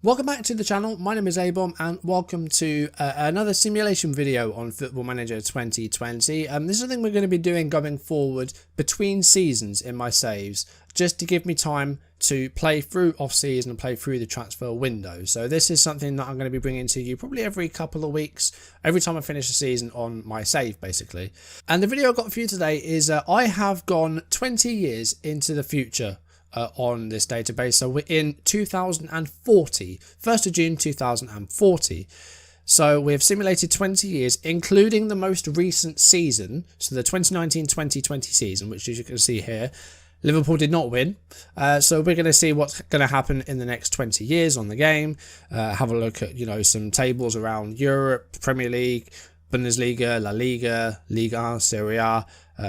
Welcome back to the channel. My name is Abom and welcome to another simulation video on Football Manager 2020. This is something we're going to be doing going forward between seasons in my saves, just to give me time to play through off-season and play through the transfer window. So this is something that I'm going to be bringing to you probably every couple of weeks, every time I finish a season on my save basically. And the video I've got for you today is I have gone 20 years into the future on this database. So we're in 2040, 1st of June 2040. So we have simulated 20 years, including the most recent season, so the 2019-2020 season, which as you can see here, Liverpool did not win. So we're going to see what's going to happen in the next 20 years on the game. Have a look at, some tables around Europe, Premier League, Bundesliga, La Liga, Liga 1, Serie A,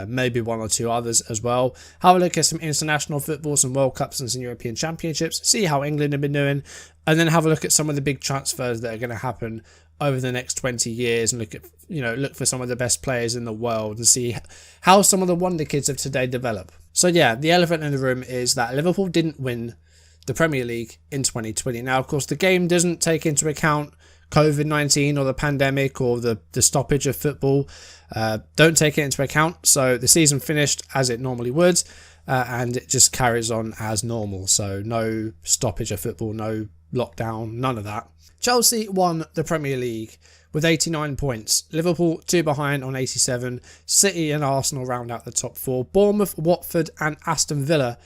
maybe one or two others as well. Have a look at some international football, some World Cups and some European Championships, see how England have been doing, and then have a look at some of the big transfers that are going to happen over the next 20 years and look at, look for some of the best players in the world and see how some of the wonder kids of today develop. So yeah, the elephant in the room is that Liverpool didn't win the Premier League in 2020. Now, of course, the game doesn't take into account COVID-19 or the pandemic or the stoppage of football. Don't take it into account. So the season finished as it normally would, and it just carries on as normal. So no stoppage of football, no lockdown, none of that. Chelsea won the Premier League with 89 points. Liverpool 2 behind on 87. City and Arsenal round out the top 4. Bournemouth, Watford and Aston Villa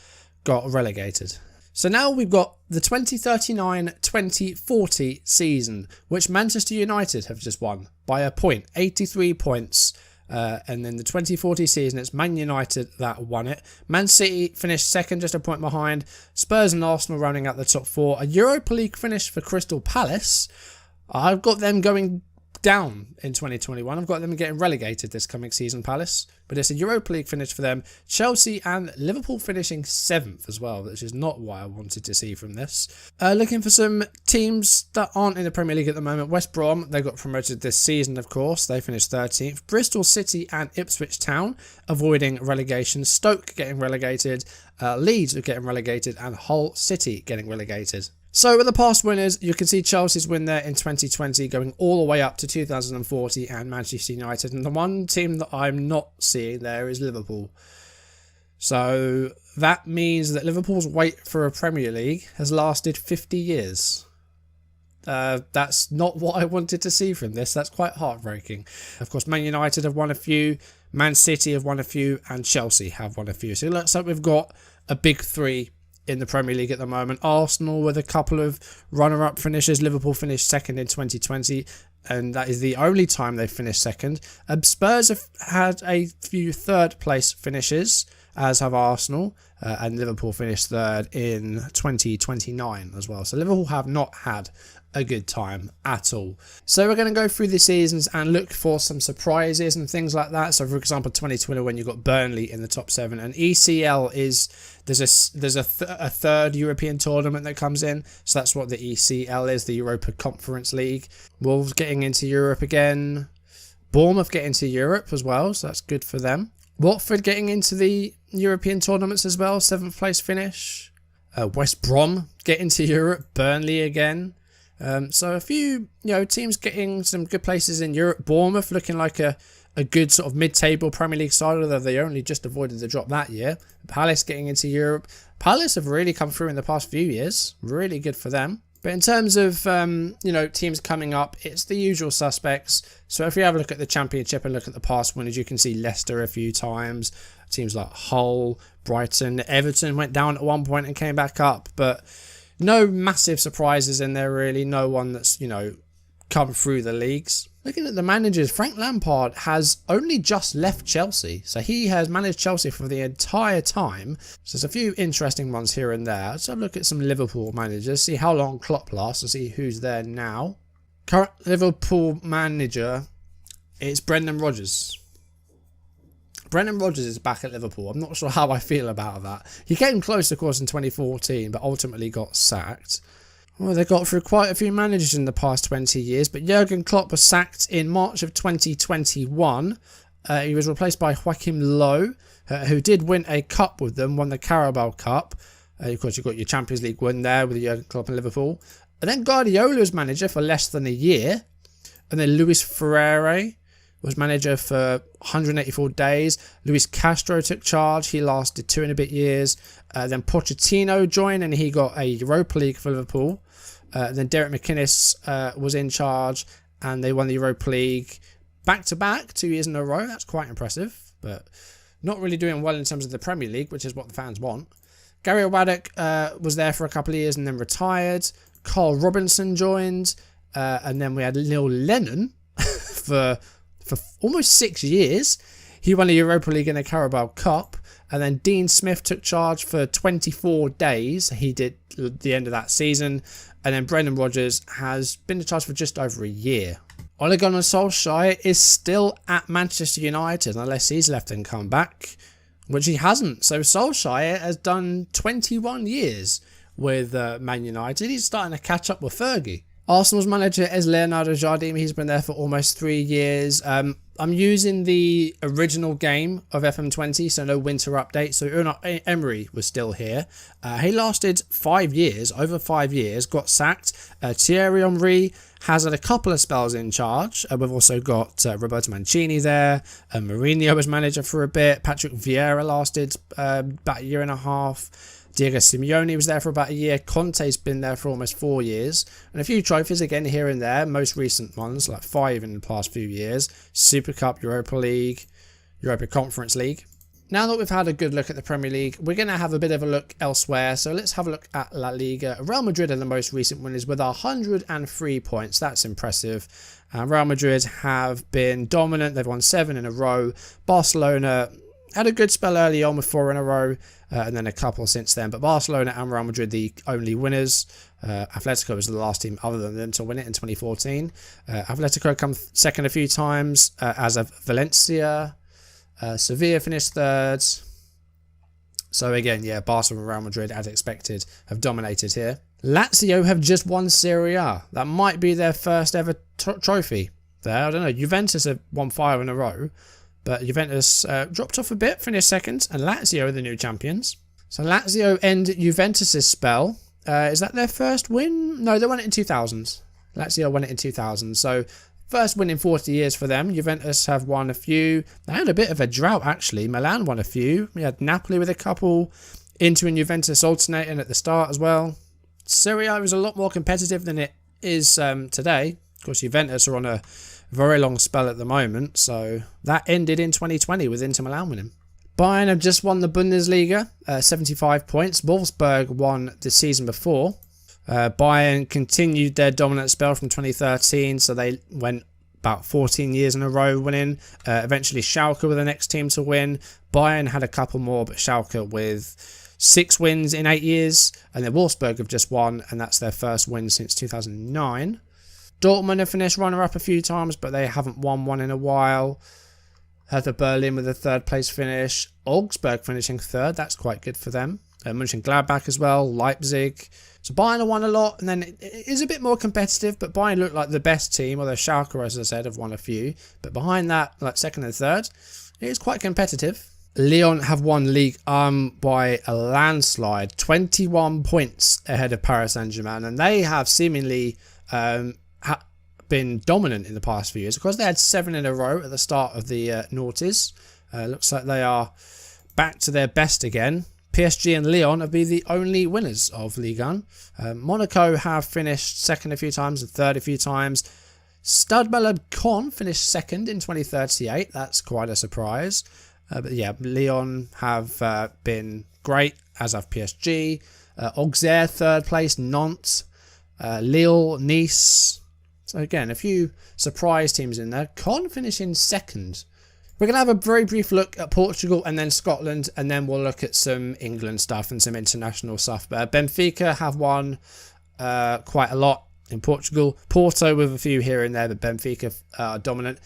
got relegated. So now we've got the 2039-2040 season, which Manchester United have just won by a point, 83 points. And then the 2040 season, it's Man United that won it. Man City finished second, just a point behind. Spurs and Arsenal rounding out the top 4. A Europa League finish for Crystal Palace. I've got them going down in 2021. I've got them getting relegated this coming season, Palace. But it's a Europa League finish for them. Chelsea and Liverpool finishing 7th as well, which is not what I wanted to see from this. Looking for some teams that aren't in the Premier League at the moment. West Brom, they got promoted this season, of course. They finished 13th. Bristol City and Ipswich Town avoiding relegation. Stoke getting relegated. Leeds are getting relegated. And Hull City getting relegated. So with the past winners, you can see Chelsea's win there in 2020 going all the way up to 2040 and Manchester United. And the one team that I'm not seeing there is Liverpool. So that means that Liverpool's wait for a Premier League has lasted 50 years. That's not what I wanted to see from this. That's quite heartbreaking. Of course, Man United have won a few, Man City have won a few, and Chelsea have won a few. So it looks like we've got a big three in the Premier League at the moment. Arsenal with a couple of runner-up finishes. Liverpool finished second in 2020, and that is the only time they finished second. Spurs have had a few third-place finishes, as have Arsenal, and Liverpool finished third in 2029 as well. So Liverpool have not had a good time at all. So we're going to go through the seasons and look for some surprises and things like that. So for example, 2020 when you got Burnley in the top 7, and ECL is there's a third European tournament that comes in. So that's what the ECL is, the Europa Conference League. Wolves getting into Europe again. Bournemouth getting into Europe as well, so that's good for them. Watford getting into the European tournaments as well, 7th place finish. West Brom getting to Europe. Burnley again. So a few, teams getting some good places in Europe. Bournemouth looking like a good sort of mid-table Premier League side, although they only just avoided the drop that year. Palace getting into Europe. Palace have really come through in the past few years. Really good for them. But in terms of, teams coming up, it's the usual suspects. So if you have a look at the Championship and look at the past winners, you can see Leicester a few times. Teams like Hull, Brighton, Everton went down at one point and came back up. But no massive surprises in there, really. No one that's, come through the leagues. Looking at the managers, Frank Lampard has only just left Chelsea. So he has managed Chelsea for the entire time. So there's a few interesting ones here and there. Let's have a look at some Liverpool managers, see how long Klopp lasts, and see who's there now. Current Liverpool manager is Brendan Rodgers. Brendan Rodgers is back at Liverpool. I'm not sure how I feel about that. He came close, of course, in 2014, but ultimately got sacked. Well, they got through quite a few managers in the past 20 years, but Jurgen Klopp was sacked in March of 2021. He was replaced by Joachim Low, who did win a cup with them, won the Carabao Cup. Of course, you've got your Champions League win there with Jurgen Klopp and Liverpool. And then Guardiola was manager for less than a year. And then Luis Freire was manager for 184 days. Luis Castro took charge. He lasted 2 and a bit years. Then Pochettino joined and he got a Europa League for Liverpool. Then Derek McInnes was in charge and they won the Europa League back-to-back 2 years in a row. That's quite impressive, but not really doing well in terms of the Premier League, which is what the fans want. Gary Waddock was there for a couple of years and then retired. Carl Robinson joined. And then we had Neil Lennon for almost 6 years. He won the Europa League and the Carabao Cup. And then Dean Smith took charge for 24 days. He did the end of that season. And then Brendan Rodgers has been in charge for just over a year. Ole Gunnar Solskjaer is still at Manchester United unless he's left and come back, which he hasn't. So Solskjaer has done 21 years with Man United. He's starting to catch up with Fergie. Arsenal's manager is Leonardo Jardim. He's been there for almost 3 years. I'm using the original game of FM20, so no winter update. So Unai Emery was still here. He lasted 5 years, over 5 years, got sacked. Thierry Henry has had a couple of spells in charge. We've also got Roberto Mancini there. Mourinho was manager for a bit. Patrick Vieira lasted about a year and a half. Diego Simeone was there for about a year. Conte's been there for almost 4 years. And a few trophies again here and there. Most recent ones, like 5 in the past few years. Super Cup, Europa League, Europa Conference League. Now that we've had a good look at the Premier League, we're going to have a bit of a look elsewhere. So let's have a look at La Liga. Real Madrid are the most recent winners with 103 points. That's impressive. Real Madrid have been dominant. They've won 7 in a row. Barcelona had a good spell early on with 4 in a row. And then a couple since then. But Barcelona and Real Madrid, the only winners. Atletico was the last team other than them to win it in 2014. Atletico come second a few times, as of Valencia. Sevilla finished third. So again, yeah, Barcelona and Real Madrid, as expected, have dominated here. Lazio have just won Serie A. That might be their first ever trophy there. I don't know. Juventus have won 5 in a row. But Juventus dropped off a bit, finished second, and Lazio are the new champions. So Lazio end Juventus' spell. Is that their first win? No, they won it in 2000. Lazio won it in 2000. So first win in 40 years for them. Juventus have won a few. They had a bit of a drought, actually. Milan won a few. We had Napoli with a couple. Inter and Juventus alternating at the start as well. Serie A was a lot more competitive than it is today. Of course, Juventus are on a very long spell at the moment, so that ended in 2020 with Inter Milan winning. Bayern have just won the Bundesliga, 75 points. Wolfsburg won the season before. Bayern continued their dominant spell from 2013, so they went about 14 years in a row winning. Eventually Schalke were the next team to win. Bayern had a couple more, but Schalke with 6 wins in 8 years. And then Wolfsburg have just won, and that's their first win since 2009. Dortmund have finished runner-up a few times, but they haven't won one in a while. Hertha Berlin with a 3rd place finish. Augsburg finishing 3rd. That's quite good for them. Mönchengladbach as well. Leipzig. So Bayern have won a lot, and then it is a bit more competitive, but Bayern look like the best team, although Schalke, as I said, have won a few. But behind that, like 2nd and 3rd, it is quite competitive. Lyon have won Ligue 1 by a landslide. 21 points ahead of Paris Saint-Germain, and they have seemingly been dominant in the past few years. Of course, they had 7 in a row at the start of the noughties. Looks like they are back to their best again. PSG and Lyon have been the only winners of Ligue 1. Monaco have finished 2nd a few times and 3rd a few times. Stade Malherbe Caen finished 2nd in 2038. That's quite a surprise. But yeah, Lyon have been great, as have PSG. Auxerre 3rd place. Nantes. Lille, Nice. So again, a few surprise teams in there. Caen finishing 2nd. We're going to have a very brief look at Portugal and then Scotland, and then we'll look at some England stuff and some international stuff. But Benfica have won quite a lot in Portugal. Porto with a few here and there, but Benfica are dominant.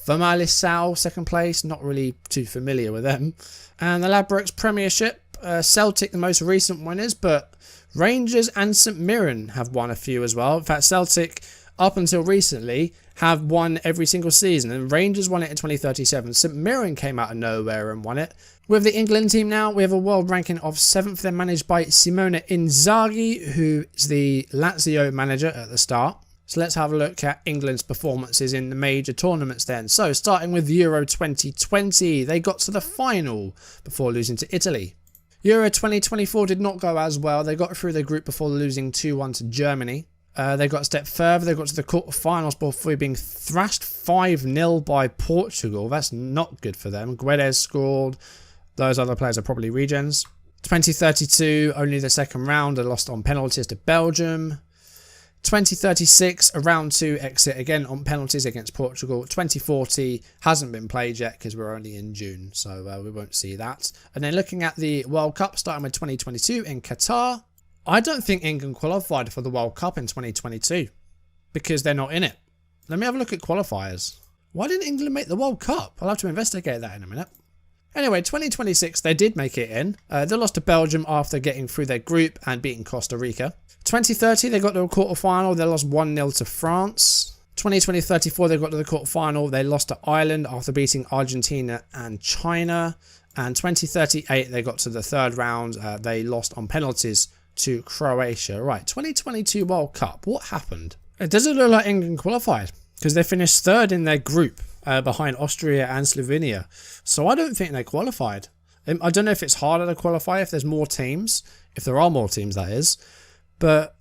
Famalicão 2nd place, not really too familiar with them. And the Ladbrokes Premiership, Celtic the most recent winners, but Rangers and St Mirren have won a few as well. In fact, Celtic up until recently, have won every single season. And Rangers won it in 2037. St Mirren came out of nowhere and won it. With the England team now, we have a world ranking of 7th. They're managed by Simone Inzaghi, who is the Lazio manager at the start. So let's have a look at England's performances in the major tournaments then. So starting with Euro 2020, they got to the final before losing to Italy. Euro 2024 did not go as well. They got through the group before losing 2-1 to Germany. They got a step further. They got to the quarterfinals before being thrashed 5-0 by Portugal. That's not good for them. Guedes scored. Those other players are probably regens. 2032, only the second round. They lost on penalties to Belgium. 2036, a round 2 exit again on penalties against Portugal. 2040 hasn't been played yet because we're only in June, so we won't see that. And then looking at the World Cup, starting with 2022 in Qatar. I don't think England qualified for the World Cup in 2022 because they're not in it. Let me have a look at qualifiers. Why didn't England make the World Cup? I'll have to investigate that in a minute. Anyway, 2026, they did make it in. They lost to Belgium after getting through their group and beating Costa Rica. 2030, they got to a quarterfinal. They lost 1-0 to France. 2034, they got to the quarterfinal. They lost to Ireland after beating Argentina and China. And 2038, they got to the third round. They lost on penalties to Croatia. Right, 2022 World Cup. What happened? It doesn't look like England qualified because they finished third in their group behind Austria and Slovenia. So I don't think they qualified. I don't know if it's harder to qualify if there's more teams. If there are more teams, that is. But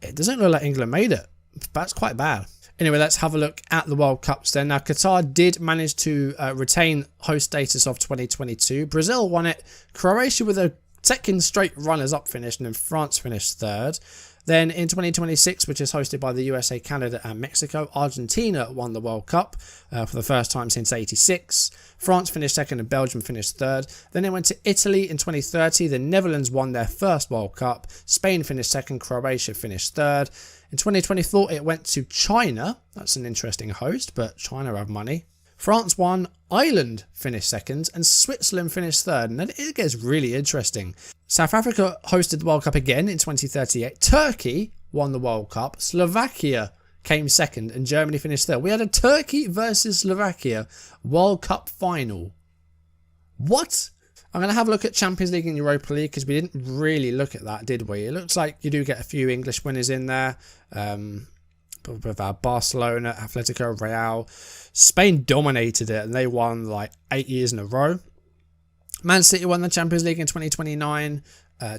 it doesn't look like England made it. That's quite bad. Anyway, let's have a look at the World Cups then. Now, Qatar did manage to retain host status of 2022. Brazil won it. Croatia with a second straight runners-up finish, and then France finished third. Then in 2026, which is hosted by the USA, Canada and Mexico, Argentina won the World Cup for the first time since '86. France finished second and Belgium finished third. Then they went to Italy in 2030. The Netherlands won their first World Cup. Spain finished second. Croatia finished third. In 2024, it went to China. That's an interesting host, but China have money. France won, Ireland finished second, and Switzerland finished third. And then it gets really interesting. South Africa hosted the World Cup again in 2038. Turkey won the World Cup. Slovakia came second, and Germany finished third. We had a Turkey versus Slovakia World Cup final. What? I'm going to have a look at Champions League and Europa League because we didn't really look at that, did we? It looks like you do get a few English winners in there. With our Barcelona, Atletico, Real. Spain dominated it and they won like 8 years in a row. Man City won the Champions League in 2029.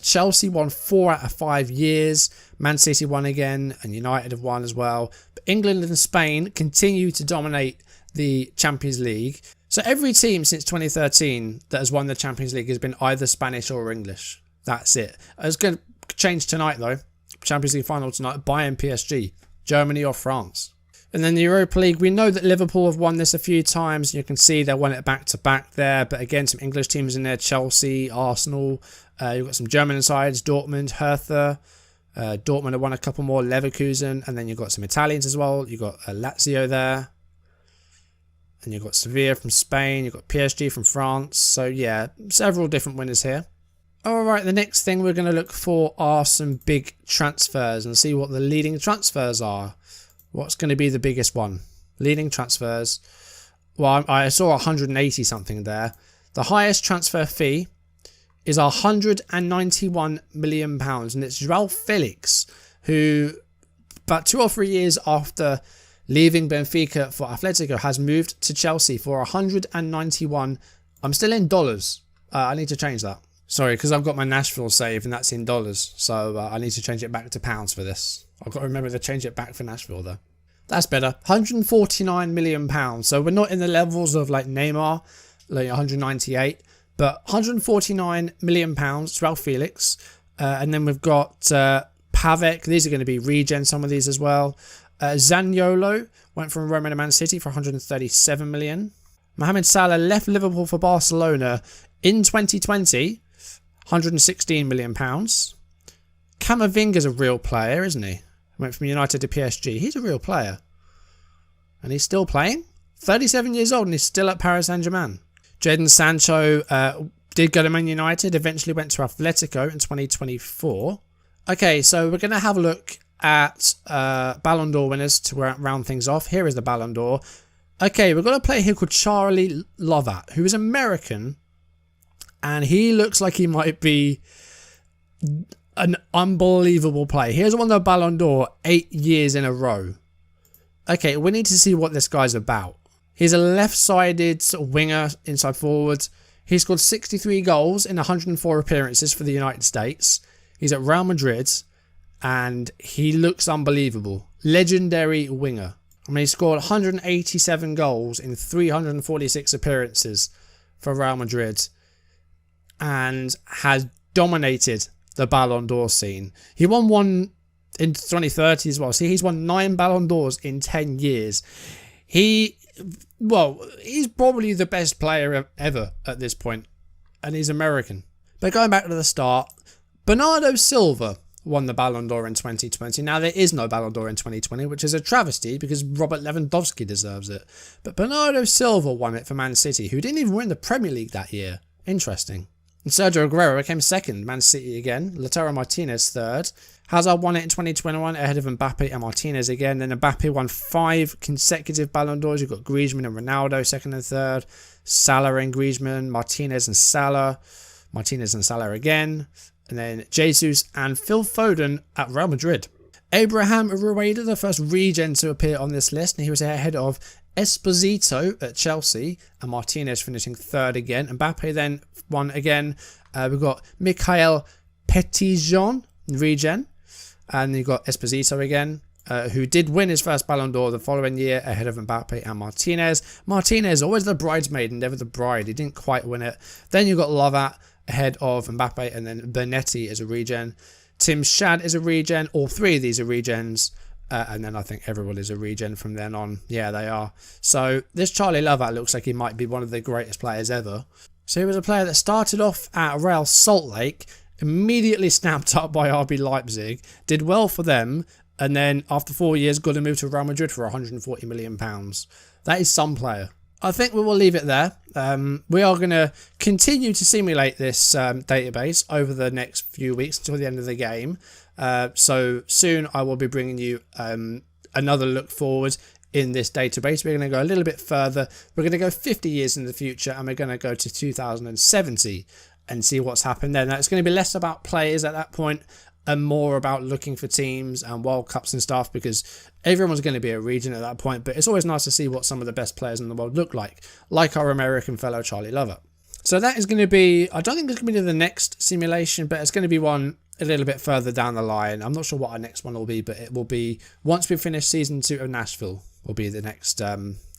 Chelsea won 4 out of 5 years. Man City won again and United have won as well. But England and Spain continue to dominate the Champions League. So every team since 2013 that has won the Champions League has been either Spanish or English. That's it. It's going to change tonight though. Champions League final tonight. Bayern PSG. Germany or France. And then the Europa League, we know that Liverpool have won this a few times. You can see they won it back to back there. But again, some English teams in there. Chelsea, Arsenal. You've got some German sides. Dortmund, Hertha. Dortmund have won a couple more. Leverkusen. And then you've got some Italians as well. You've got Lazio there. And you've got Sevilla from Spain. You've got PSG from France. So yeah, several different winners here. Alright, the next thing we're going to look for are some big transfers and see what the leading transfers are. What's going to be the biggest one? Leading transfers. Well, I saw 180 something there. The highest transfer fee is £191 million. And it's Joao Felix, who about 2 or 3 years after leaving Benfica for Atletico has moved to Chelsea for 191. I'm still in dollars. I need to change that. Sorry, because I've got my Nashville save and that's in dollars. So I need to change it back to pounds for this. I've got to remember to change it back for Nashville though. That's better. £149 million. So we're not in the levels of like Neymar, like 198. But £149 million, Joao Felix. And then we've got Pavek. These are going to be regen, some of these as well. Zaniolo went from Roma to Man City for £137 million. Mohamed Salah left Liverpool for Barcelona in 2020. £116 million. Camavinga's a real player, isn't he? Went from United to PSG. He's a real player. And he's still playing? 37 years old and he's still at Paris Saint-Germain. Jadon Sancho did go to Man United, eventually went to Atletico in 2024. Okay, so we're going to have a look at Ballon d'Or winners to round things off. Here is the Ballon d'Or. Okay, we've got a player here called Charlie Lovat, who is American, and he looks like he might be an unbelievable player. Here's won the Ballon d'Or 8 years in a row. Okay, we need to see what this guy's about. He's a left-sided sort of winger, inside forward. He scored 63 goals in 104 appearances for the United States. He's at Real Madrid, and he looks unbelievable. Legendary winger. I mean, he scored 187 goals in 346 appearances for Real Madrid and has dominated the Ballon d'Or scene. He won one in 2030 as well. See, he's won 9 Ballon d'Ors in 10 years. He's probably the best player ever at this point, and he's American. But going back to the start, Bernardo Silva won the Ballon d'Or in 2020. Now, there is no Ballon d'Or in 2020, which is a travesty because Robert Lewandowski deserves it. But Bernardo Silva won it for Man City, who didn't even win the Premier League that year. Interesting. And Sergio Aguero came second, Man City again. Lautaro Martinez third. Hazard won it in 2021 ahead of Mbappe and Martinez again. Then Mbappe won 5 consecutive Ballon d'Ors. You've got Griezmann and Ronaldo second and third. Salah and Griezmann, Martinez and Salah again. And then Jesus and Phil Foden at Real Madrid. Abraham Rueda, the first regen to appear on this list, and he was ahead of Esposito at Chelsea and Martinez finishing third again. Mbappe then won again. We've got Mikhail Petitjean, regen. And you've got Esposito again, who did win his first Ballon d'Or the following year ahead of Mbappe and Martinez. Martinez, always the bridesmaid and never the bride. He didn't quite win it. Then you've got Lovat ahead of Mbappe, and then Bernetti is a regen. Tim Shad is a regen. All 3 of these are regens. And then I think everyone is a regen from then on. Yeah, they are. So this Charlie Lovat looks like he might be one of the greatest players ever. So he was a player that started off at Real Salt Lake, immediately snapped up by RB Leipzig, did well for them, and then after 4 years got to move to Real Madrid for £140 million. That is some player. I think we will leave it there. We are going to continue to simulate this database over the next few weeks until the end of the game. So soon I will be bringing you another look forward in this database. We're going to go a little bit further. We're going to go 50 years in the future, and we're going to go to 2070 and see what's happened then. Now, it's going to be less about players at that point and more about looking for teams and World Cups and stuff, because everyone's going to be a region at that point. But it's always nice to see what some of the best players in the world look like our American fellow Charlie Lovat. So that is going to be, I don't think it's going to be the next simulation, but it's going to be one a little bit further down the line. I'm not sure what our next one will be, but it will be once we finish season 2 of Nashville will be the next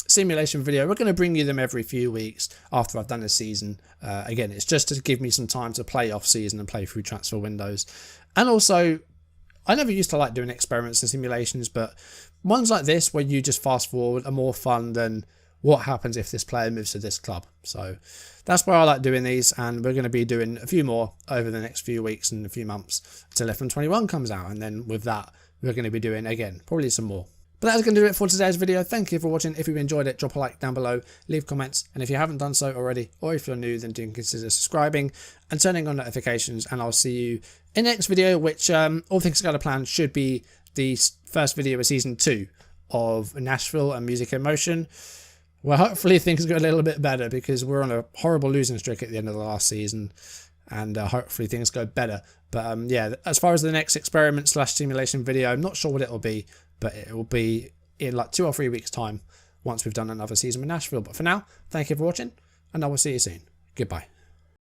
simulation video. We're going to bring you them every few weeks after I've done a season. Again, it's just to give me some time to play off season and play through transfer windows. And also, I never used to like doing experiments and simulations, but ones like this where you just fast forward are more fun than what happens if this player moves to this club. So that's why I like doing these, and we're going to be doing a few more over the next few weeks and a few months until FM21 comes out, and then with that we're going to be doing again probably some more. But that's going to do it for today's video. Thank you for watching. If you enjoyed it, drop a like down below, leave comments, and if you haven't done so already, or if you're new, then do consider subscribing and turning on notifications, and I'll see you in the next video, which all things go to plan should be the first video of season 2 of Nashville and Music in Motion. Well, hopefully things go a little bit better, because we're on a horrible losing streak at the end of the last season, and hopefully things go better. But yeah, as far as the next experiment / simulation video, I'm not sure what it'll be, but it will be in like 2 or 3 weeks time once we've done another season with Nashville. But for now, thank you for watching, and I will see you soon. Goodbye.